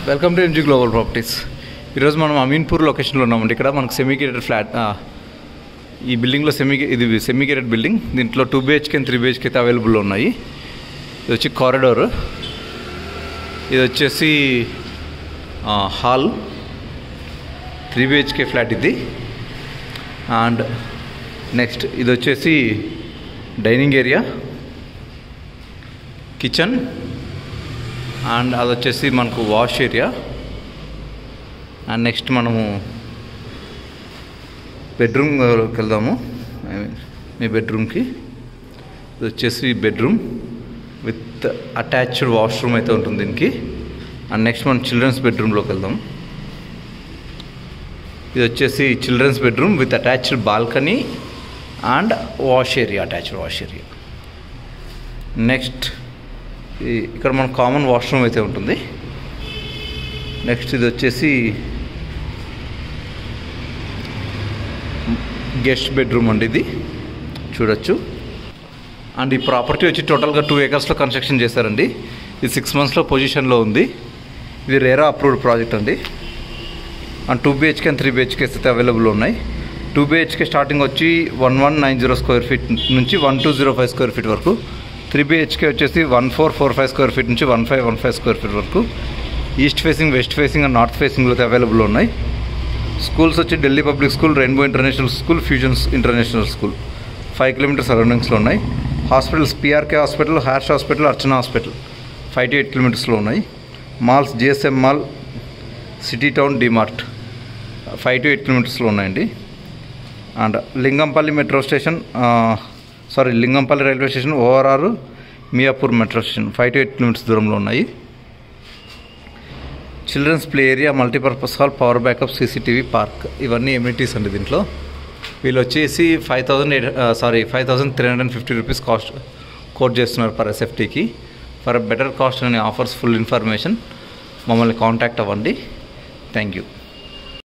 Welcome to MG global properties. ఈరోజు మనం అమీన్పూర్ లొకేషన్లో ఉన్నామండి. ఇక్కడ మనకు సెమీగేటెడ్ ఫ్లాట్, ఈ బిల్డింగ్లో ఇది సెమీగేటెడ్ బిల్డింగ్. దీంట్లో 2 BHK అండ్ 3 BHK అయితే అవైలబుల్లో ఉన్నాయి. ఇది వచ్చి కారిడార్, ఇది వచ్చేసి హాల్, 3 BHK ఫ్లాట్ ఇది. అండ్ నెక్స్ట్ ఇది వచ్చేసి డైనింగ్ ఏరియా, కిచెన్, అండ్ అది వచ్చేసి మనకు వాష్ ఏరియా. అండ్ నెక్స్ట్ మనము బెడ్రూమ్కి వెళ్దాము. మీ బెడ్రూమ్కి ఇది వచ్చేసి బెడ్రూమ్ విత్ అటాచ్డ్ వాష్రూమ్ అయితే ఉంటుంది దీనికి. అండ్ నెక్స్ట్ మనం చిల్డ్రన్స్ బెడ్రూమ్లోకి వెళ్దాం. ఇది వచ్చేసి children's bedroom with attached balcony and wash area, attached wash area. Next ఇక్కడ మన కామన్ వాష్రూమ్ అయితే ఉంటుంది. నెక్స్ట్ ఇది వచ్చేసి గెస్ట్ బెడ్రూమ్ అండి, ఇది చూడొచ్చు. అండ్ ఈ ప్రాపర్టీ వచ్చి టోటల్గా 2 acresలో కన్స్ట్రక్షన్ చేశారండి. ఇది 6 monthsలో పొజిషన్లో ఉంది. ఇది రేరా అప్రూవ్డ్ ప్రాజెక్ట్ అండి. అండ్ 2 BHK అండ్ 3 BHK అయితే అవైలబుల్ ఉన్నాయి. 2 BHK స్టార్టింగ్ వచ్చి 1190 స్క్వేర్ ఫీట్ నుంచి 1205 స్క్వేర్ ఫీట్ వరకు. 3 BHK వచ్చేసి 1445 స్క్వేర్ ఫీట్ నుంచి 1515 స్క్వేర్ ఫీట్ వరకు. East facing, west facing and north ఫేసింగ్లో అయితే అవైలబుల్ ఉన్నాయి. స్కూల్స్ వచ్చి Delhi public school, rainbow international school, fusions international school 5 km సరౌండింగ్స్లో ఉన్నాయి. Hospitals PRK hospital, Harsh hospital, Archana hospital 5 to 8 km ఉన్నాయి. Malls GSM mall, city town, DMart 5 to 8 km ఉన్నాయండి. And Lingampally metro station, Lingampally railway station, ORR, Miyapur metro station 5 to 8 km దూరంలో ఉన్నాయి. Children's play area, multipurpose hall, power backup, CCTV, park ఇవన్నీ amenities అండి. దీంట్లో వీళ్ళు వచ్చేసి 5,350 rupees cost quote చేస్తున్నారు per SFTకి. ఫర్ బెటర్ కాస్ట్ అనే ఆఫర్స్, ఫుల్ ఇన్ఫర్మేషన్ మమ్మల్ని కాంటాక్ట్ అవ్వండి. Thank you.